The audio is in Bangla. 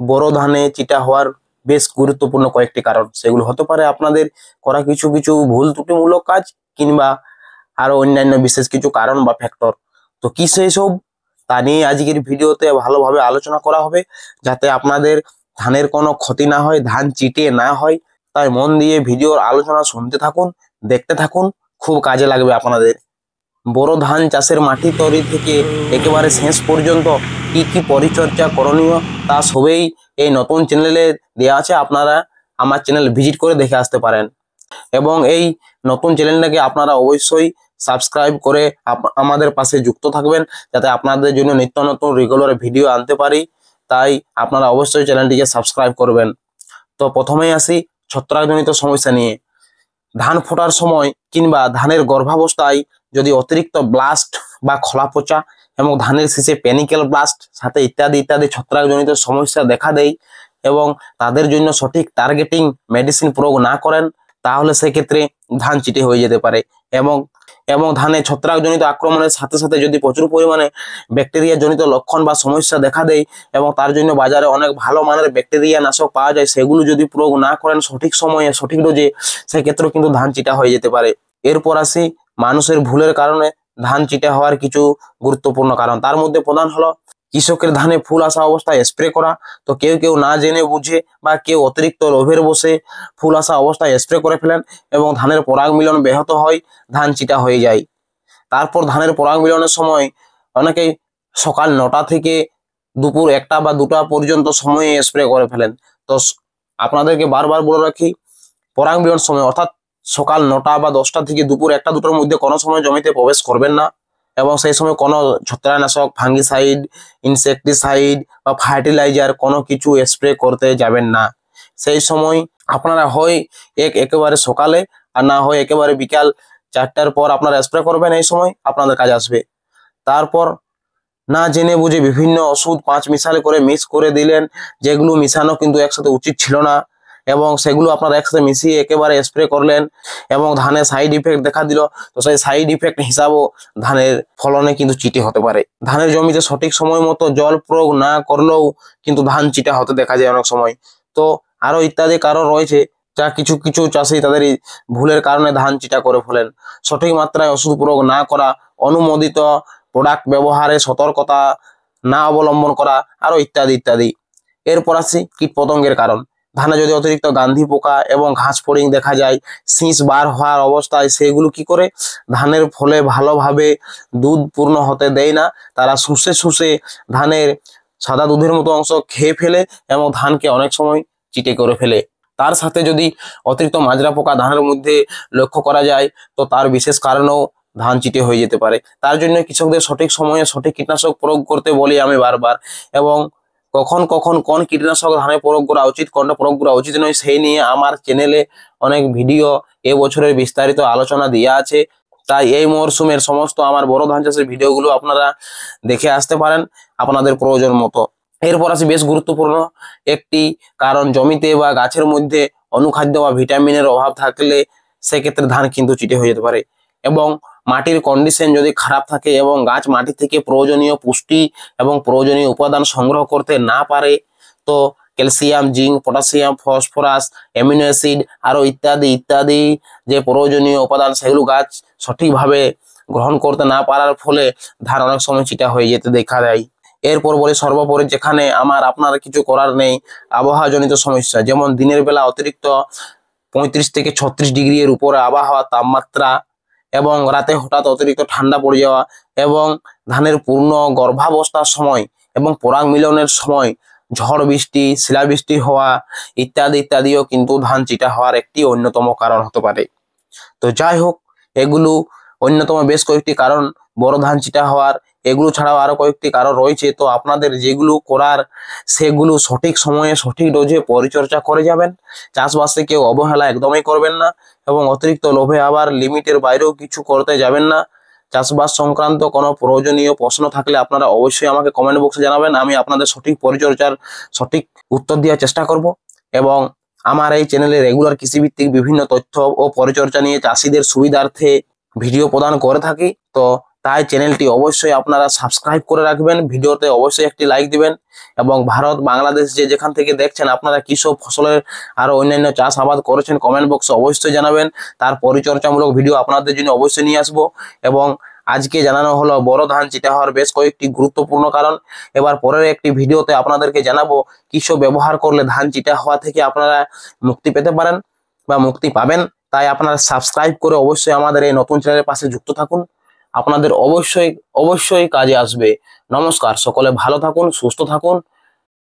বড় ধানে চিটা হওয়ার বেশ গুরুত্বপূর্ণ কয়েকটি কারণ। সেগুলো হতে পারে আপনাদের করা কিছু কিছু ভুল ত্রুটিমূলক কাজ, কিংবা আরো অন্যান্য বিশেষ কিছু কারণ বা ফ্যাক্টর। তো কি সেই সব তা নিয়ে আজকের ভিডিওতে ভালোভাবে আলোচনা করা হবে, যাতে আপনাদের ধানের কোনো ক্ষতি না হয়, ধান চিটে না হয়। তাই মন দিয়ে ভিডিওর আলোচনা শুনতে থাকুন, দেখতে থাকুন, খুব কাজে লাগবে আপনাদের। বড় ধান চাষের মাটি তৈরি থেকে একেবারে শেষ পর্যন্ত কি কি পরিচর্যা করণীয় তা সবই এই নতুন চ্যানেলে দেওয়া আছে। আপনারা আমার চ্যানেল ভিজিট করে দেখে আসতে পারেন, এবং এই নতুন চ্যানেলটাকে আপনারা অবশ্যই সাবস্ক্রাইব করে আমাদের পাশে যুক্ত থাকবেন, যাতে আপনাদের জন্য নিত্য নতুন রেগুলার ভিডিও আনতে পারি। তাই আপনারা অবশ্যই চ্যানেলটিকে সাবস্ক্রাইব করবেন। তো প্রথমেই আসি ছত্রাকজনিত সমস্যা নিয়ে। ধান ফোটার সময় কিংবা ধানের গর্ভাবস্থায় যদি অতিরিক্ত ব্লাস্ট বা খোলা পচা এবং ধানের শেষে প্যানিক্যাল ব্লাস্ট সাথে ইত্যাদি ইত্যাদি ছত্রাকজনিত সমস্যা দেখা দেয়, এবং তাদের জন্য সঠিক টার্গেটিং মেডিসিন প্রয়োগ না করেন, তাহলে সেক্ষেত্রে ধান চিটে হয়ে যেতে পারে। এবং এবং ধানে ছত্রাকজনিত আক্রমণের সাথে সাথে যদি প্রচুর পরিমাণে ব্যাকটেরিয়া জনিত লক্ষণ বা সমস্যা দেখা দেয়, এবং তার জন্য বাজারে অনেক ভালো মানের ব্যাকটেরিয়া নাশক পাওয়া যায়, সেগুলো যদি প্রয়োগ না করেন সঠিক সময়ে সঠিক ডোজে, সেক্ষেত্রেও কিন্তু ধান চিটা হয়ে যেতে পারে। এরপর আসি মানুষের ভুলের কারণে ধান চিটা হওয়ার কিছু গুরুত্বপূর্ণ কারণ। তার মধ্যে প্রধান হলো কৃষকের ধানে ফুল আসা অবস্থায় স্প্রে করা। তো কেউ কেউ না জেনে বুঝে বা কেউ অতিরিক্ত লোভের বসে ফুল আসা অবস্থায় স্প্রে করে ফেলেন, এবং ধানের পরাগ মিলন ব্যাহত হয়, ধান চিটা হয়ে যায়। তারপর ধানের পরাগ মিলনের সময় অনেকেই সকাল 9টা থেকে দুপুর 1টা বা 2টা পর্যন্ত সময়ে স্প্রে করে ফেলেন। তো আপনাদেরকে বারবার বলে রাখি, পরাগ মিলন সময় অর্থাৎ সকাল 9টা বা 10টা থেকে দুপুর 1টা 2টার মধ্যে কোনো সময় জমিতে প্রবেশ করবেন না, এবং সেই সময় কোনো ছত্রাকনাশক, ফাঙ্গিসাইড, ইনসেকটিসাইড বা ফার্টিলাইজার কোনো কিছু স্প্রে করতে যাবেন না। সেই সময় আপনারা হয় একেবারে সকালে, আর না হয় একেবারে বিকাল 4টার পর আপনারা স্প্রে করবেন, এই সময় আপনাদের কাজ আসবে। তারপর না জেনে বুঝে বিভিন্ন ওষুধ 5 মিশালে করে মিক্স করে দিলেন, যেগুলো মিশানো কিন্তু একসাথে উচিত ছিল না, এবং সেগুলো আপনারা একসাথে মিশিয়ে একেবারে স্প্রে করলেন, এবং ধানের সাইড ইফেক্ট দেখা দিল। তো সেই সাইড ইফেক্ট হিসাবেও ধানের ফলনে কিন্তু চিটে হতে পারে। ধানের জমিতে সঠিক সময় মতো জল প্রয়োগ না করলেও কিন্তু ধান চিটা হতে দেখা যায় অনেক সময়। তো আরো ইত্যাদি কারণ রয়েছে, যা কিছু কিছু চাষি তাদের ভুলের কারণে ধান চিটা করে ফেলেন। সঠিক মাত্রায় ওষুধ প্রয়োগ না করা, অনুমোদিত প্রোডাক্ট ব্যবহারে সতর্কতা না অবলম্বন করা, আরো ইত্যাদি ইত্যাদি। এরপর আসি কীটপতঙ্গের কারণ। ধানে যদি অতিরিক্ত গান্ধি পোকা এবং ঘাস ফড়িং দেখা যায়, শীষ বার হওয়ার অবস্থায়, সেগুলো কি করে ধানের ফলে ভালোভাবে দুধ পূর্ণ হতে দেয় না, তারা শুষে শুষে ধানের সাদা দুধের মতো অংশ খেয়ে ফেলে, এবং ধানকে অনেক সময় চিটে করে ফেলে। তার সাথে যদি অতিরিক্ত মাজরা পোকা ধানের মধ্যে লক্ষ্য করা যায়, তো তার বিশেষ কারণেও ধান চিটে হয়ে যেতে পারে। তার জন্য কৃষকদের সঠিক সময়ে সঠিক কীটনাশক প্রয়োগ করতে বলি আমি বারবার, এবং কখন কখন কোন কীটনাশক ধানে প্রয়োগ করা উচিত, কোনটা প্রয়োগ করা উচিত নয়, সেই নিয়ে আমার চ্যানেলে অনেক ভিডিও এবছরের বিস্তারিত আলোচনা দেওয়া আছে। তাই এই মরশুমের সমস্ত আমার বড় ধান চাষের ভিডিওগুলো আপনারা দেখে আসতে পারেন আপনাদের প্রয়োজন মতো। এরপর আসি বেশ গুরুত্বপূর্ণ একটি কারণ, জমিতে বা গাছের মধ্যে অনুখাদ্য বা ভিটামিনের অভাব থাকলে সেক্ষেত্রে ধান কিন্তু চিটে হয়ে যেতে পারে। এবং মাটির কন্ডিশন যদি খারাপ থাকে এবং গাছ মাটি থেকে প্রয়োজনীয় পুষ্টি এবং প্রয়োজনীয় উপাদান সংগ্রহ করতে না পারে, তো calcium, zinc, potassium, phosphorus, amino acid আরো ইত্যাদি ইত্যাদি যে প্রয়োজনীয় উপাদান, সেগুলো গাছ সঠিকভাবে গ্রহণ করতে না পারার ফলে ধান অনেক সময় চিটা হয়ে যেতে দেখা যায়। এরপর বলি সর্বোপরি, যেখানে আপনার কিছু করার নেই, আবহাওয়াজনিত সমস্যা, যেমন দিনের বেলা অতিরিক্ত 35 থেকে 36 ডিগ্রি এর উপরে আবহাওয়া তাপমাত্রা, এবং রাতে হঠাৎ অতিরিক্ত ঠান্ডা পড়ে যাওয়া, এবং ধানের পূর্ণ গর্ভাবস্থার সময় এবং পরাগ মিলনের সময় ঝড় বৃষ্টি, শিলাবৃষ্টি হওয়া ইত্যাদি ইত্যাদিও কিন্তু ধান চিটা হওয়ার একটি অন্যতম কারণ হতে পারে। তো যাই হোক, এগুলো অন্যতম বেশ কয়েকটি কারণ বড় ধান চিটা হওয়ার। এগুলো ছাড়াও আরো কয়েকটি কারণ রয়েছে। তো আপনাদের যেগুলো করার, সেগুলো সঠিক সময়ে সঠিক ডোজে পরিচর্যা করে যাবেন। চাষবাসে কেউ অবহেলা একদমই করবেন না, এবং অতিরিক্ত লোভে আবার লিমিটের বাইরেও কিছু করতে যাবেন না। চাষবাস সংক্রান্ত কোনো প্রয়োজনীয় প্রশ্ন থাকলে আপনারা অবশ্যই আমাকে কমেন্ট বক্সে জানাবেন, আমি আপনাদের সঠিক পরিচর্যার সঠিক উত্তর দেওয়ার চেষ্টা করব। এবং আমার এই চ্যানেলে রেগুলার কৃষিভিত্তিক বিভিন্ন তথ্য ও পরিচর্যা নিয়ে চাষিদের সুবিধার্থে ভিডিও প্রদান করে থাকি। তো তাই চ্যানেলটি অবশ্যই আপনারা সাবস্ক্রাইব করে রাখবেন, ভিডিওতে অবশ্যই একটি লাইক দিবেন এবং ভারত বাংলাদেশ যেখান থেকে দেখছেন আপনারা কী সব ফসলের আরও অন্যান্য চাষাবাদ করেছেন কমেন্ট বক্সে অবশ্যই জানাবেন। তার পরিচর্যামূলক ভিডিও আপনাদের জন্য অবশ্যই নিয়ে আসবো। এবং আজকে জানানো হলো বড় ধান চিটা হওয়ার বেশ কয়েকটি গুরুত্বপূর্ণ কারণ। এবার পরের একটি ভিডিওতে আপনাদেরকে জানাবো কী সব ব্যবহার করলে ধান চিটা হওয়া থেকে আপনারা মুক্তি পেতে পারেন বা মুক্তি পাবেন। তাই আপনারা সাবস্ক্রাইব করে অবশ্যই আমাদের এই নতুন চ্যানেলের পাশে যুক্ত থাকুন, আপনাদের অবশ্যই অবশ্যই কাজে আসবে। নমস্কার, সকলে ভালো থাকুন, সুস্থ থাকুন।